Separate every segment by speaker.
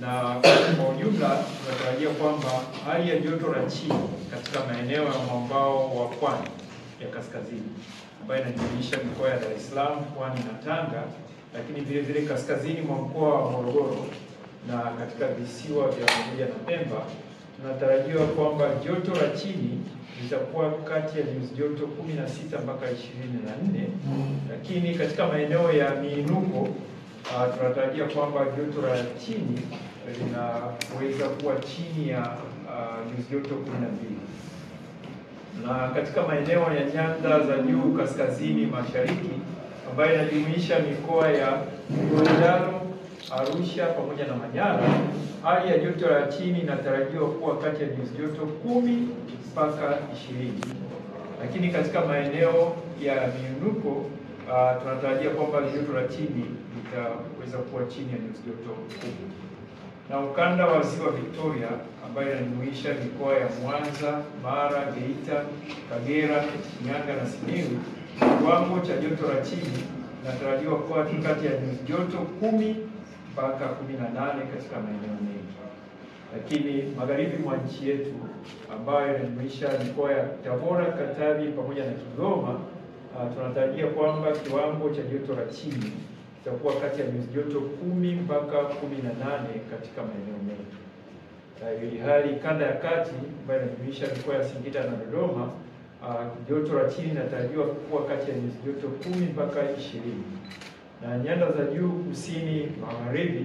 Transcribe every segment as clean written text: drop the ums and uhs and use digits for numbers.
Speaker 1: na kwa ujumla tunatarajia kwamba hali ya joto la chini katika maeneo ya mwambao wa pwani ya kaskazini ambayo inajumuisha mikoa ya Dar es Salaam, Pwani na Tanga, lakini vile vile kaskazini mwa mkoa wa Morogoro na katika visiwa vya Unguja na Pemba, tunatarajiwa kwamba joto la chini litakuwa kati ya nyuzi joto 16 mpaka 24, lakini katika maeneo ya miinuko tunatarajia kwamba joto la chini linaweza kuwa chini ya nyuzi joto 12. Na katika maeneo ya nyanda za juu kaskazini mashariki ambayo inajumuisha mikoa ya Kilimanjaro, Arusha pamoja na Manyara, hali ya joto la chini inatarajiwa kuwa kati ya nyuzi joto 10 mpaka 20. Lakini katika maeneo ya miinuko tunatarajia kwamba joto la chini litaweza kuwa chini ya nyuzi joto 10. Na ukanda wa ziwa Victoria ambayo inajumuisha mikoa ya Mwanza, Mara, Geita, Kagera, Shinyanga na Simiyu, kiwango cha joto la chini inatarajiwa kuwa kati ya nyuzi joto 10 mpaka 18 katika maeneo mengi. Lakini magharibi mwa nchi yetu ambayo inajumuisha mikoa ya Tabora, Katavi pamoja na Kigoma, tunatarajia kwamba kiwango cha joto la chini itakuwa kati ya nyuzi joto 10 mpaka 18 katika maeneo mengi. Ili hali kanda ya kati ambayo inajumuisha mikoa ya Singida na Dodoma, joto la chini inatarajiwa kuwa kati ya nyuzi joto 10 mpaka 20. Na nyanda za juu kusini magharibi,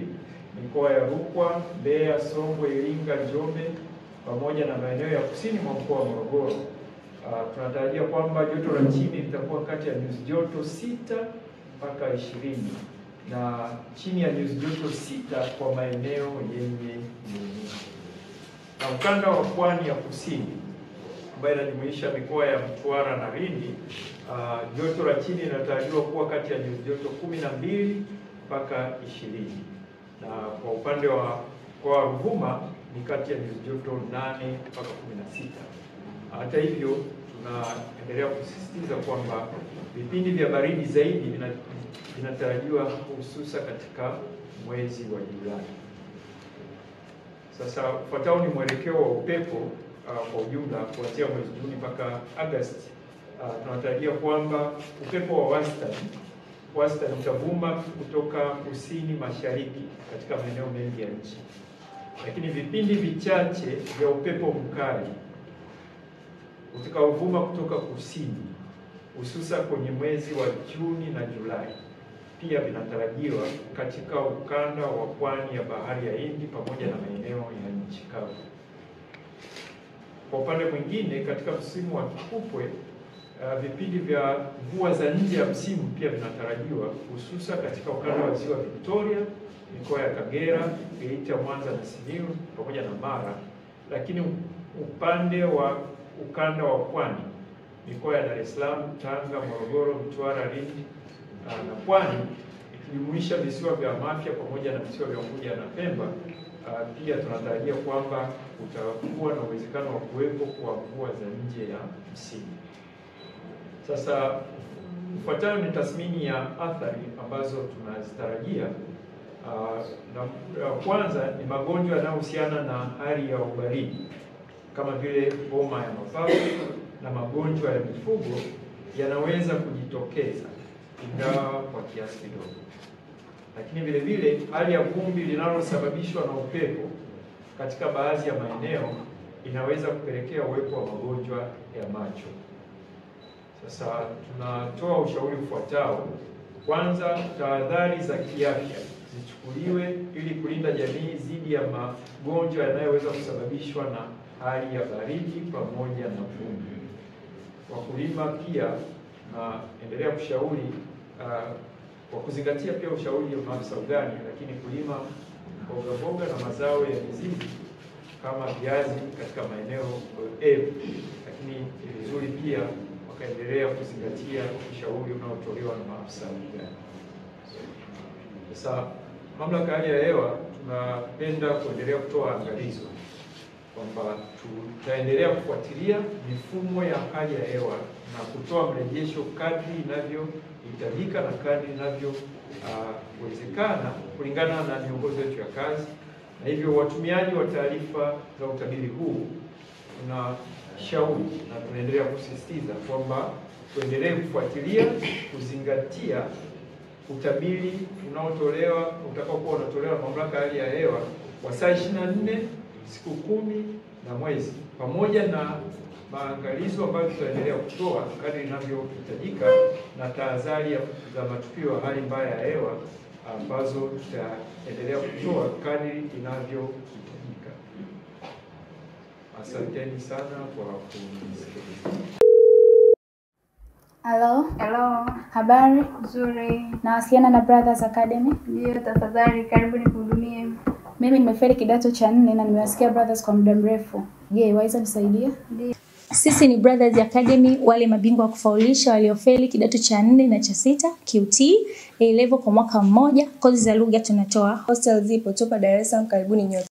Speaker 1: mikoa ya Rukwa, Mbeya, Songwe, Iringa, Njombe pamoja na maeneo ya kusini mwa mkoa wa Morogoro, tunatarajia kwamba joto la chini litakuwa kati ya nyuzi joto 6 mpaka 20 na chini ya nyuzi joto 6 kwa maeneo yenye miinuko. Na ukanda wa pwani ya kusini ambayo inajumuisha mikoa ya Mtwara na Lindi, joto la chini linatarajiwa kuwa kati ya nyuzi joto 12 mpaka 20. Na kwa upande wa mkoa wa Ruvuma ni kati ya nyuzi joto 8 mpaka 16. Hata hivyo, tunaendelea kusisitiza kwamba vipindi vya baridi zaidi vinatarajiwa hususa katika mwezi wa Julai. Sasa ufuatao ni mwelekeo wa upepo kwa ujumla kuanzia mwezi Juni mpaka Agosti. Tunatarajia kwamba upepo wa wastani utavuma kutoka kusini mashariki katika maeneo mengi ya nchi, lakini vipindi vichache vya upepo mkali utakaovuma kutoka kusini hususa kwenye mwezi wa Juni na Julai pia vinatarajiwa katika ukanda wa pwani ya bahari ya Hindi pamoja na maeneo ya nchi kavu. Kwa upande mwingine, katika msimu wa kipupwe, vipindi vya mvua za nje ya msimu pia vinatarajiwa hususa katika ukanda wa ziwa Victoria, mikoa ya Kagera, Geita, Mwanza na Simiyu pamoja na Mara, lakini upande wa ukanda wa pwani, mikoa ya Dar es Salaam, Tanga, Morogoro, Mtwara, Lindi na Pwani ikijumuisha visiwa vya Mafia pamoja na visiwa vya Unguja na Pemba, pia tunatarajia kwamba kutakuwa na uwezekano wa kuwepo kwa mvua za nje ya msimu. Sasa ufuatayo ni tathmini ya athari ambazo tunazitarajia. Na kwanza ni magonjwa yanayohusiana na hali ya ubaridi kama vile homa ya mapafu na magonjwa ya mifugo yanaweza kujitokeza ingawa kwa kiasi kidogo. Lakini vile vile hali ya vumbi linalosababishwa na upepo katika baadhi ya maeneo inaweza kupelekea uwepo wa magonjwa ya macho. Sasa tunatoa ushauri ufuatao. Kwanza, tahadhari za kiafya zichukuliwe ili kulinda jamii dhidi ya magonjwa yanayoweza kusababishwa na hali ya baridi pamoja na vumbi. Wakulima pia naendelea kushauri kwa kuzingatia pia ushauri wa maafisa ugani, lakini kulima mboga na mazao ya mizizi kama viazi katika maeneo evu, lakini ni vizuri pia wakaendelea kuzingatia ushauri unaotolewa na maafisa ugani. Sasa Mamlaka ya Hali ya Hewa tunapenda kuendelea kutoa angalizo kwamba tutaendelea kufuatilia mifumo ya hali ya hewa na kutoa mrejesho kadri inavyohitajika na kadri inavyowezekana kulingana na miongozo yetu ya kazi, Na hivyo watumiaji wa taarifa za utabiri huu tunashauri na tunaendelea kusisitiza kwamba tuendelee kufuatilia, kuzingatia utabiri utakaokuwa unatolewa na Mamlaka ya Hali ya Hewa kwa saa 24, siku 10 na mwezi, pamoja na maangalizo ambayo tutaendelea kutoa kadri inavyohitajika na tahadhari za matukio ya hali mbaya ya hewa ambazo tutaendelea kutoa kadri inavyohitajika. Asanteni sana kwa kunisikiliza.
Speaker 2: Hello. Habari?
Speaker 3: Nzuri.
Speaker 2: Nawasiliana na Brothers Academy?
Speaker 3: Ndio, tafadhali karibu nikuhudumie.
Speaker 2: Mimi nimefeli kidato cha 4 na nimewasikia Brothers kwa muda mrefu. Je, waweza nisaidia?
Speaker 3: Ndio.
Speaker 4: Sisi ni Brothers Academy, wale mabingwa wa kufaulisha waliofeli kidato cha 4 na cha 6, QT, A level kwa mwaka mmoja. Kozi za lugha tunatoa.
Speaker 5: Hostel zipo, tupo Dar es Salaam, karibuni nyote.